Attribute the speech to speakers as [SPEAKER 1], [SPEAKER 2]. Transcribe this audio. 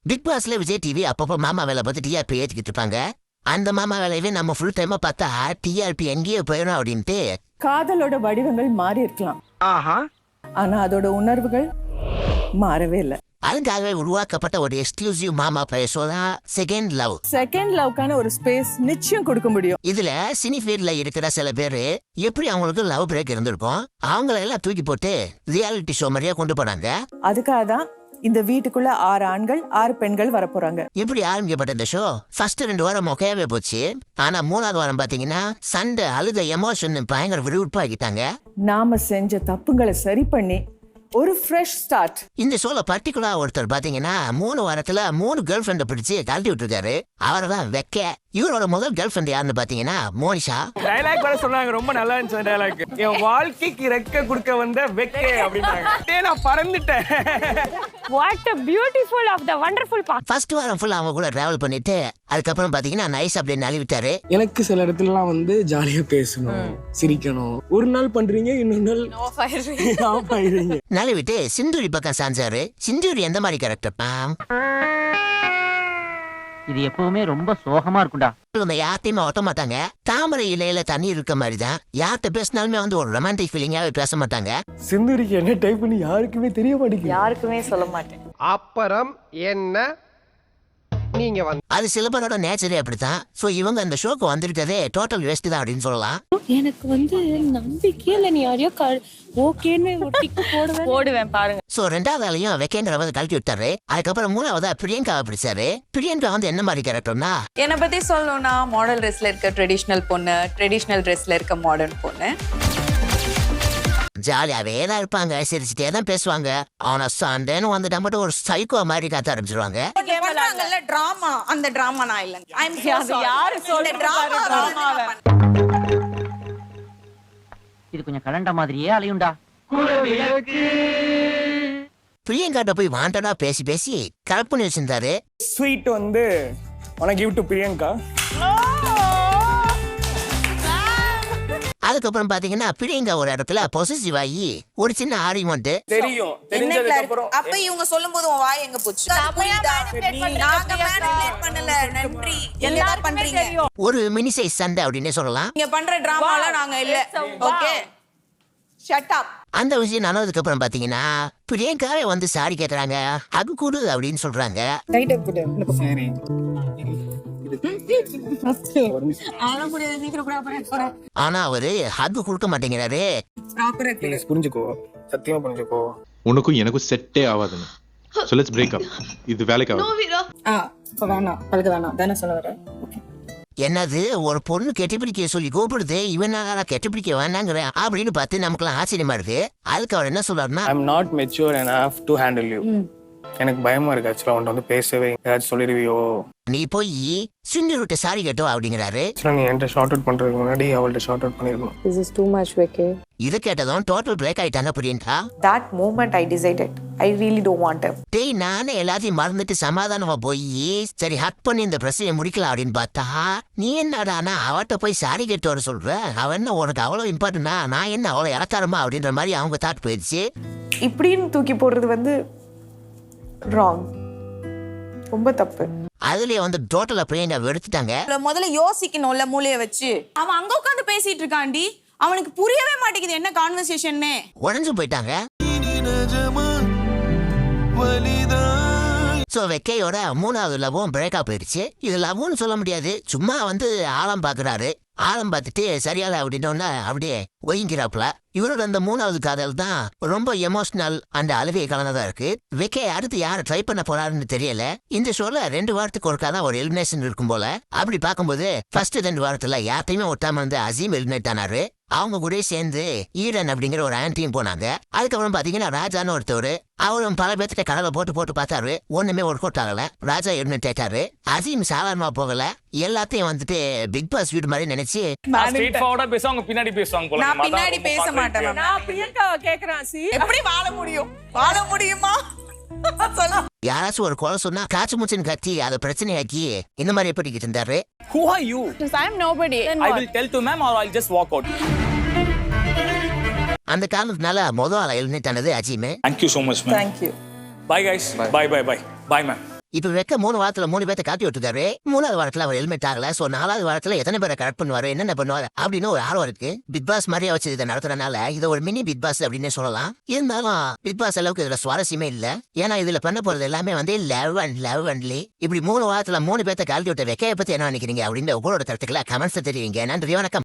[SPEAKER 1] Big பாஸ்ல Vijay TV அப்பப்போ மாமா வேலை பார்த்து டிஆர்பி ஏற்றிக்கிட்டு இருப்பாங்க. அந்த மாமா வேலையவே நம்ம ஃபுல் டைமா பார்த்தா டிஆர்பி எங்கேயோ போயிடும் அப்படின்ட்டு.
[SPEAKER 2] காதலோட வடிவங்கள் மாறி இருக்கலாம், ஆனா அதோட உணர்வுகள் மாறவே இல்லை.
[SPEAKER 1] அதுக்காகவே உருவாக்கப்பட்ட ஒரு எக்ஸ்க்ளூசிவ் மாமா பேசோ தான் செகண்ட் லவ்.
[SPEAKER 2] செகண்ட் லவ்க்கான ஒரு ஸ்பேஸ் நிச்சயம் கொடுக்க முடியும்.
[SPEAKER 1] இதுல சினி ஃபீல்ட்ல இருக்கிற சில பேரு எப்படி அவங்களுக்கு லவ் பிரேக் இருந்திருக்கும் அவங்கள எல்லாம் தூக்கி போட்டு ரியாலிட்டி ஷோ மாதிரியா கொண்டு போனாங்க.
[SPEAKER 2] அதுக்காக தான் இந்த வீட்டுக்குள்ள 6 ஆண்கள் 6 பெண்கள் வரப்போறாங்க.
[SPEAKER 1] எப்படி ஆரம்பிக்கப்பட்ட இந்த ஷோ ஃபர்ஸ்ட் 2 வாரம் மொக்கையாவே போச்சு. ஆனா 3வது வாரம் பாத்தீங்கன்னா சண்டை அழுத எமோஷன் பயங்கர விறுவிறுப்பாக்கிட்டாங்க.
[SPEAKER 2] நாம செஞ்ச தப்புங்களை சரி பண்ணி ஒரு ஃப்ரெஷ் ஸ்டார்ட்.
[SPEAKER 1] இந்த ஷோல பர்டிகுலரா ஒருத்தர் பாத்தீங்கன்னா 3 வாரத்துல 3 கேர்ள் ஃப்ரெண்ட பிடிச்சு கழட்டி விட்டுருக்காரு. அவர்தான் வெக்க. இவரோட முதல் கேர்ள் ஃப்ரெண்ட் யாருன்னு பாத்தீங்கன்னா மோனிஷா.
[SPEAKER 3] டயலாக் வர சொன்னாங்க, ரொம்ப நல்லா இருந்துச்சு டயலாக். என் வாழ்க்கைக்கு ரெக்க கொடுக்க வந்த வெக்கே அப்படின்னாங்க. நான் பறந்துட்டேன்.
[SPEAKER 4] What a beautiful of the wonderful part.
[SPEAKER 1] First வாரம் ஃபுல்லா அவங்க கூட டிராவல் பண்ணிட்டு அதுக்கப்புறம் பாத்தீங்கன்னா நைஸ் அப்படியே நழுவி விட்டாரு.
[SPEAKER 5] எனக்கு சில இடத்துலலாம் வந்து ஜாலியா பேசணும், சிரிக்கணும். ஒரு நாள் பண்றீங்க, இன்னொரு நாள் ஆஃப் ஆயிடுறீங்க.
[SPEAKER 1] நழுவிட்டு சிந்தூரி பக்கம் சாஞ்சாரு. சிந்தூரி எந்த மாதிரி கேரக்டர்?
[SPEAKER 6] இது எப்பவுமே ரொம்ப சோகமா இருக்கும்டா.
[SPEAKER 1] யார்த்தையுமே ஓட்ட மாட்டாங்க. தாமரை இலையில தண்ணி இருக்க மாதிரிதான். யார்கிட்ட பேசினாலுமே வந்து ஒரு ரொமான்டிக் ஃபீலிங்காவே பேச மாட்டாங்க.
[SPEAKER 5] சிந்துரிக்கு என்ன டைப் பண்ணி யாருக்குமே தெரிய மாட்டேங்குது.
[SPEAKER 2] யாருக்குமே சொல்ல மாட்டேன்.
[SPEAKER 7] அப்புறம் என்ன நீங்க வந்து
[SPEAKER 1] அது சில பேரோட நேச்சரே அப்படித்தான். சோ இவங்க அந்த ஷோக்கு வந்திருக்கதே டோட்டல் வேஸ்ட் தான் அப்படின்னு சொல்லலாம்.
[SPEAKER 4] எனக்கு வந்து நம்பிக்கையே இல்லை, நீ யாரையோ ஓகேன்னு போடுவேன் பாருங்க.
[SPEAKER 1] சோ 2வது ஆளையும் வெக்கேந்திர வந்து கழட்டி விட்டாரு. அதுக்கப்புறம் 3வதா பிரியங்காவை பிடிச்சாரு. பிரியங்கா வந்து என்ன மாதிரி கேரக்டர்னா,
[SPEAKER 8] என்னை பத்தி சொல்லணும்னா மாடல் ட்ரெஸ்ல இருக்க ட்ரெடிஷ்னல் பொண்ணு, ட்ரெடிஷ்னல் ட்ரெஸ்ல இருக்க மாடர்ன் பொண்ணு.
[SPEAKER 1] ஜாலியாவே தான் இருப்பாங்க, சிரிச்சுட்டே தான் பேசுவாங்க. ஆனா சண்டேன்னு வந்துட்டா மட்டும் ஒரு சைக்கோ மாதிரி காத்த ஆரம்பிச்சிருவாங்க.
[SPEAKER 8] டிராமா, அந்த டிராமா நான் இல்லைங்க.
[SPEAKER 4] யாரு சொல்றாங்க?
[SPEAKER 6] இது கொஞ்சம் கலண்ட மாதிரியே அலையுண்டா.
[SPEAKER 1] பிரியங்காட்ட போய் வாண்டடா பேசி பேசி கரெக்ட் பண்ணி வச்சிருந்தாரு.
[SPEAKER 5] ஸ்வீட் வந்து உனக்கு கிவ் டு பிரியங்கா.
[SPEAKER 1] அதுக்கப்புறம் பாத்தீங்கன்னா பிரியங்கா ஒரு இடத்துல பொசசிவ் ஆகி ஒரு சின்ன ஆர்கியூமெண்ட்.
[SPEAKER 5] தெரியும், தெரிஞ்சதுக்கு அப்புறம்
[SPEAKER 8] அப்ப இவங்க சொல்லும்போது உன் வாய் எங்க போச்சு? நாங்க மேனிபுலேட் பண்ணல. நன்றி. எல்லாரும் பண்றீங்க.
[SPEAKER 1] ஒரு மினி சைஸ் சண்டை அப்படினே சொல்லலாம்.
[SPEAKER 8] நீங்க பண்ற டிராமால நாங்க இல்ல. Okay, shut up.
[SPEAKER 1] அந்த விஷயம் நடந்ததுக்கு அப்புறம் பாத்தீங்கன்னா பிரியங்காவே வந்து சாரி கேக்குறாங்க, அது கூடு அப்படின்னு சொல்றாங்க.
[SPEAKER 5] சரி
[SPEAKER 1] ஆனா அவரு ஹக் கொடுக்க மாட்டேங்கிறாரு.
[SPEAKER 5] புரிஞ்சுக்கோ, சத்தியமா புரிஞ்சுக்கோ.
[SPEAKER 9] உனக்கும் எனக்கும் செட்டே ஆகாதுன்னு. So let's break up. இது வேலைக்கு ஆகாது.
[SPEAKER 2] வேணாம் தானே சொல்ல வர.
[SPEAKER 1] என்னது ஒரு பொண்ணு கெட்டிப்பிடிக்க சொல்லி கூப்பிடுது, இவன் கெட்டிப்பிடிக்க வேணாங்கிற அப்படின்னு பார்த்து நமக்குலாம் ஆச்சரியமா இருக்கு. அதுக்கு அவர் என்ன சொல்றாருன்னா,
[SPEAKER 5] I'm not mature enough to handle you. எனக்கு பயமா இருக்கு ஆக்சுவலா. உன்கிட்ட வந்து பேசவே ஏதாச்சும் சொல்லிடுவியோ,
[SPEAKER 1] நீ போய் சிந்து விட்டு சாரி கேட்டோ அப்படிங்கிறாரு.
[SPEAKER 5] நீ என்கிட்ட ஷார்ட் அவுட் பண்றதுக்கு முன்னாடி அவள்கிட்ட ஷார்ட் அவுட் பண்ணிருக்கணும்.
[SPEAKER 8] This is too much, Vicky.
[SPEAKER 1] இத கேட்டதும் டோட்டல் பிரேக் ஆயிட்டாங்க Priyanka.
[SPEAKER 8] That moment I decided I really don't want him.
[SPEAKER 1] டேய், நானே எல்லாத்தையும் மறந்துட்டு சமாதானமா போய் சரி ஹக் பண்ணி இந்த பிரச்சனையை முடிக்கலாம் அப்படின்னு பார்த்தா, நீ என்னடானா அவட்ட போய் சாரி கேட்டு வர சொல்ற. அவன் என்ன உனக்கு அவ்வளவு இம்பார்ட்டன்டா? நான் என்ன அவ்வளவு இறக்காரமா அப்படின்ற மாதிரி அவங்க தாட் போயிடுச்சு.
[SPEAKER 8] இப்படின்னு தூக்கி போடுறது வந்து ராங், ரொம்ப தப்பு.
[SPEAKER 1] அதுலயே வந்து டோட்டலா பிரியங்கா வெறுத்துட்டாங்க.
[SPEAKER 8] முதல்ல யோசிக்கணும்ல மூளைய வச்சு. அவன் அங்க உட்கார்ந்து பேசிட்டு இருக்காண்டி, அவனுக்கு புரியவே மாட்டேங்குது என்ன கான்வர்சேஷன்னு.
[SPEAKER 1] உடஞ்சு போயிட்டாங்க. சோ வெக்கையோட 3வது லவ்வும் பிரேக்கா போயிடுச்சு. இது லவ்னு சொல்ல முடியாது, சும்மா வந்து ஆழம் பாக்குறாரு. ஆழம் பார்த்துட்டு சரியால அப்படின்னோன்னா அப்படியே ஒய்ங்கிறாப்புல. இவரோட அந்த 3வது காதல் தான் ரொம்ப எமோஷனல் அண்ட் அழுவிய கலந்ததா இருக்கு. வெக்கே அடுத்து யாரை ட்ரை பண்ண போறாருன்னு தெரியல. இந்த ஷோல 2 வாரத்துக்கு ஒருக்காதான் ஒரு எலிமினேஷன் இருக்கும் போல. அப்படி பார்க்கும்போது ஃபர்ஸ்ட் 2 வாரத்துல யார்த்தையுமே ஒட்டாம வந்து அசீம் எலிமினேட் ஆனாரு. அவங்க கூட சேர்ந்து ஈரன் அப்படிங்கிற ஒரு ஆன்டியும் போனாங்க. அதுக்கப்புறம் பாத்தீங்கன்னா ராஜான்னு ஒருத்தவர், அவரும் பல பேர்த்திட்ட கடலை போட்டு பார்த்தாரு. ஒண்ணுமே ஒர்க் அவுட் ஆகல. ராஜா எலிமினேட் ஆயிட்டாரு. அசீம் சாதாரணமா போகல, எல்லாத்தையும் வந்துட்டு பிக் பாஸ் வீடு மாதிரி நினைச்சு
[SPEAKER 3] ஸ்ட்ரெயிட் ஃபார்வர்டா பேசுவாங்க, பின்னாடி பேசுவாங்க போல.
[SPEAKER 8] நான் பின்னாடி பேச மாட்டேன்.
[SPEAKER 2] நான் பிரியங்காவை கேக்குறேன்.
[SPEAKER 8] எப்படி வாழ முடியும்? வாழ முடியுமா?
[SPEAKER 1] யாராச்சும் ஒரு குறை சொன்னா காச்சு மூச்சுன்னு கத்தி அதை பிரச்சனையாக்கி இந்த மாதிரி எப்படிக்கிட்டு இருந்தாரு.
[SPEAKER 3] Who are you?
[SPEAKER 4] I am nobody.
[SPEAKER 3] I will tell to ma'am or I'll just walk out.
[SPEAKER 1] அந்த காரணத்தினால முதல் ஆள எலிமினேட் ஆனது Azeem.
[SPEAKER 3] Thank you so much ma'am.
[SPEAKER 8] Thank you.
[SPEAKER 3] Bye guys. Bye bye bye. Bye ma'am.
[SPEAKER 1] இப்ப வெக்க 3 வாரத்துல 3 பேர்த்த காட்டி விட்டுருக்காரு. 3வது வாரத்துல அவர் ஹெல்மெட் ஆகல. சோ 4வது வாரத்துல எத்தனை பேரை கரெக்ட் பண்ணுவாரு, என்னென்ன பண்ணுவாரு அப்படின்னு ஒரு ஆர்வம் இருக்கு. பிக் பாஸ் மாதிரியா வச்சு இதை நடத்துறதுனால இதை ஒரு மினி பிக் பாஸ் அப்படின்னு சொல்லலாம். இருந்தாலும் பிக் பாஸ் அளவுக்கு இதுல சுவாரஸ்யமே இல்ல. ஏன்னா இதுல பண்ண போறது எல்லாமே வந்து லவ் அண்ட்லி. இப்படி 3 வாரத்துல 3 பேர்த்த காட்டி விட்ட வெக்கையை பத்தி என்ன நினைக்கிறீங்க அப்படின்னு உங்களோட கருத்துக்களை கமெண்ட்ஸ் தெரிவிங்க. நன்றி, வணக்கம்.